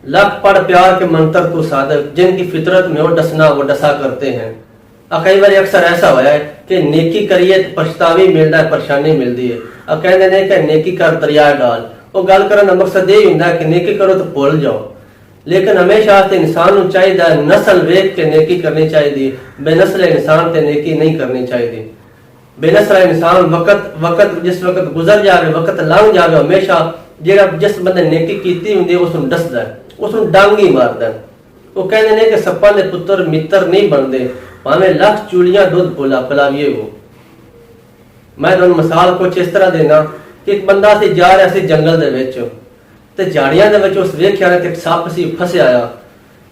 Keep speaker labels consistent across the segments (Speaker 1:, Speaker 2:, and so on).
Speaker 1: लख पढ़ प्यार के मंत्र को साधक, जिनकी फितरत में वो डसना वो डसा करते हैं। कई बार अक्सर ऐसा होया है कि नेकी करिए तो पछतावी मिलता है, परेशानी मिलती है। कहते हैं कि नेकी कर दरिया डाल। वो गल करने का मकसद यही होता है कि नेकी करो तो भूल जाओ, लेकिन हमेशा इंसान चाहिए नस्ल वेख के नेकी करनी चाहिए। बेनस्ल इंसान ते नेकी नहीं करनी चाहिए। बेनस्ल इंसान वक्त वक्त जिस वक्त गुजर जाए, वक्त लंघ जाए, हमेशा जेड़ा जिस बंदे नेकी कीती हुंदी उसनूं दसदा है, उसनूं डंग ही मारदा है। वो कहते हैं कि सप्पां दे पुत्तर मित्र नहीं बनते, भावें लख चूड़ियां दुध पिलाविए वो। मैं तुहानूं मिसाल कुछ इस तरह देना कि एक बंदा सी जा रहा सी जंगल दे विच, ते झाड़ियां दे विच उस वेख्या कि एक सप सी फसिया आ,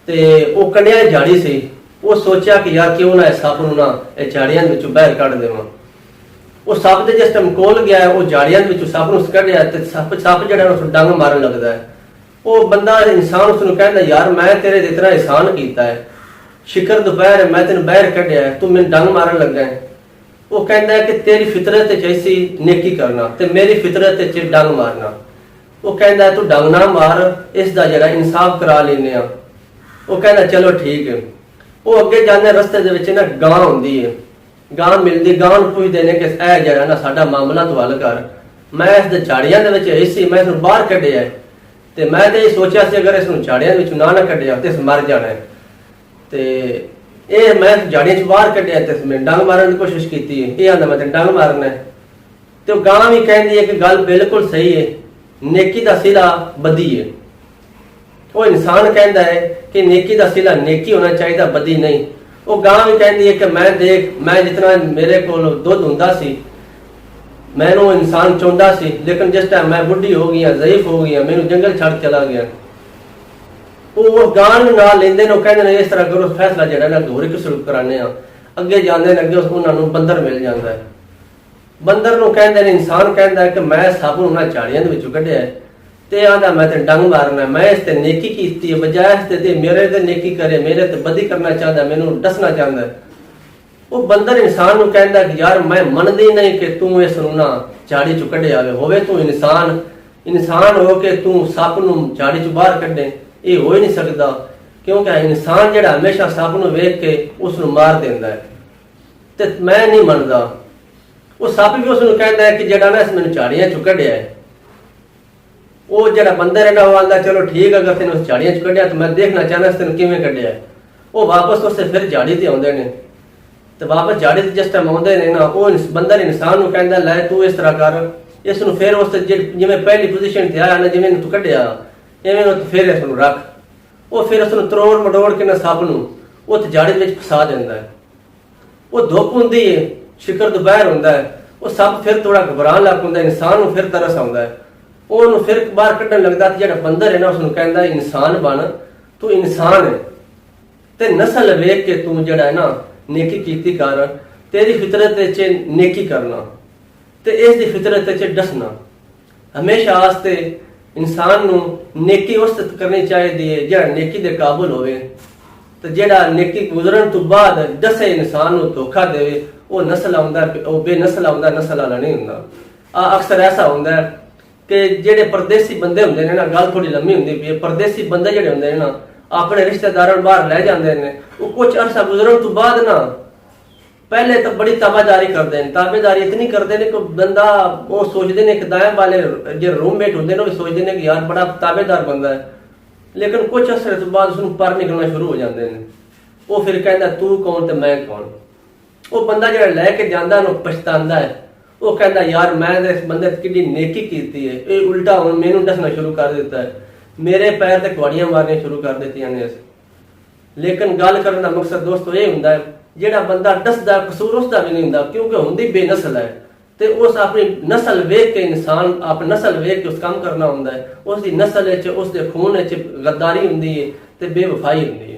Speaker 1: ते वो कंढिया झाड़ी सी। वो सोचा कि यार क्यों ना इस सप नूं ना इह झाड़ियां दे विचों बाहर कढ देवां। वो सप दे जिस टाइम कोल गया, वो झाड़ियां दे विचों सप नूं कढिया ते सप जिहड़ा उस डंग मारन लगदा है। वो बंदा इंसान उसनूं कहंदा यार मैं तेरे ते इतना एहसान कीता है, शिकर दोपहर मैं तेन बाहर कढिया है, तू मैनूं डंग मारन लगा है। वो कहता है कि तेरी फितरत ऐसी नेकी करना ते मेरी फितरत च डंग मारना। वो कहता है तू डंग ना मार, इसका जरा इंसाफ करा लेने। वो कहता चलो ठीक है। वो अगे जाने रस्ते दे विच ना गां हुंदी है, गां मिलदी, गां नूं पुछदे ने कि ऐ जरा ना साडा मामला तू हल कर, मैं इस दे झाड़ियां दे विच ऐसी मैं इसनूं बाहर कढिया है, ते मैं ते सोचा सी अगर इसनूं झाड़ियां दे विच ना कढिया ते इस मर जाना है। ते ये मैं झाड़ियां च बाहर कढिया ते मैं डंग मारन की कोशिश की, ये आंदा मैं ते डंग मारना है। ते गां भी कहती है कि गल बिल्कुल सही है, नेकी दा सिला बदी है। वो इंसान कहता है कि नेकी दा सिला नेकी होना चाहिए, बदी नहीं। वो गां भी कहती है कि मैं देख, मैं जितना मेरे को दुध हुंदा सी, मैनू इंसान चाहुंदा सी, लेकिन जिस टाइम मैं बुढ़ी हो गई, ज़ईफ हो गई, मैनू जंगल छड़ चला गया। वो गां नाल लेंदे ने, कहंदे ने इस तरह करो, फैसला जिहड़ा ना होर किस रूप कराने आ। अगे जांदे ने, अगे उन्हां नूं बंदर मिल जांदा है। बंदर नूं कहंदे ने, इंसान कहंदा है कि मैं सप नूं ना झाड़ियां दे विचों कढिया है, ते आंदा मैं ते डंग मारना, मैं इस ते नेकी कीती है, बजाय इस ते मेरे ते नेकी करे, मेरे ते बदी करना चाहता, मैनू दसना चाहता है। वो बंदर इंसान नूं कहंदा कि यार मैं मनदी नहीं कि तू इस नूं ना झाड़ी चों कढिया होवे, तू इंसान हो के तू सप नूं झाड़ी चों बाहर कढे, ये हो ही नहीं सकता, क्योंकि इंसान जिहड़ा हमेशा सप नूं वेख के उसनूं मार देंदा है, ते मैं नहीं मनदा। वो सप भी उसनूं कहंदा है कि जिहड़ा ना मैनूं झाड़ियां चों कढिया है। वो जिहड़ा बंदर है ना, वो आंदा चलो ठीक, अगर तेन उस झाड़ियां च कढिया तो मैं देखना चाहना तेन किवें कढिया है। वो वापस उससे फिर झाड़ी ते आउंदे ने, ते वापस झाड़ी ते जिस टाइम आउंदे ने ना, वो बंदर इंसान नूं कहंदा लै तू इस तरह कर, इसनूं फिर उस जिवें पहली पोजीशन ते आया ना, जिवें तू कढिया इवें फिर इसनूं रख। वो फिर उसनूं तरोड़ मटोड़ के ना सप नूं उस झाड़ी दे विच फसा दिंदा है। वो धुप हुंदी है, शिकर दोपहर हुंदा है, वो सप फिर थोड़ा घबराण लग पैंदा, इंसान नूं फिर तरस आउंदा है। ਉਹਨੂੰ फिर बाहर कढ़न लगता, ਜਿਹੜਾ बंदर है ना उसनूं कहंदा इंसान बन, तू इंसान है, ते नस्ल वेख के तू जिहड़ा है ना नेकी कीती कर, तेरी फितरत च नेकी करना ते इस दी फितरत च डसना। हमेशा आस्ते इंसान नूं नेकी उस करनी चाहिए है जिहड़ा नेकी दे काबिल होवे, ते जिहड़ा नेकी गुजरन तो बाद दसे इंसान नूं धोखा देवे, वो नस्ल आउंदा, वो बेनस्ल आउंदा, नस्ल वाला नहीं हुंदा। अक्सर ऐसा हुंदा है कि जेडे परदेसी बंदे होंदे ने ना, गल थोड़ी लम्मी हुंदी पई है, परदेसी बंदे जेडे होंदे ने ना अपने रिश्तेदारां बाहर लै जांदे ने, वो कुछ अरसा गुजरन तो बाद ना पहले तो बड़ी ताबेदारी करते हैं। ताबेदारी इतनी करते हैं कि बंदा वो सोचते हैं कि दाएं वाले जो रूममेट होंगे ना, वो सोचते हैं कि यार बड़ा ताबेदार बंदा है, लेकिन कुछ अरसे तो बाद उसनूं पर निकलना शुरू हो जाते हैं। वो फिर कहता तू कौन ते मैं कौन। वो बंदा जो लैके जाता ना पछतांदा है, वो कहता यार मैं इस बंदे कितनी नेकी की है, ये उल्टा हुण मैनूं दसना शुरू कर दिता है, मेरे पैर ते कुआड़ियां मारनियां शुरू कर दित्तियां ने। लेकिन गल करने का मकसद दोस्तों ये हुंदा है, जिहड़ा बंदा दसदा कसूर उसका भी नहीं हुंदा, क्योंकि हुंदी बेनस्ल है, ते उस अपनी नस्ल वेख के इंसान अपनी नस्ल वेख के उस काम करना हुंदा है। उसकी नस्ल च उसके खून च गद्दारी हुंदी है ते बेवफाई हुंदी है।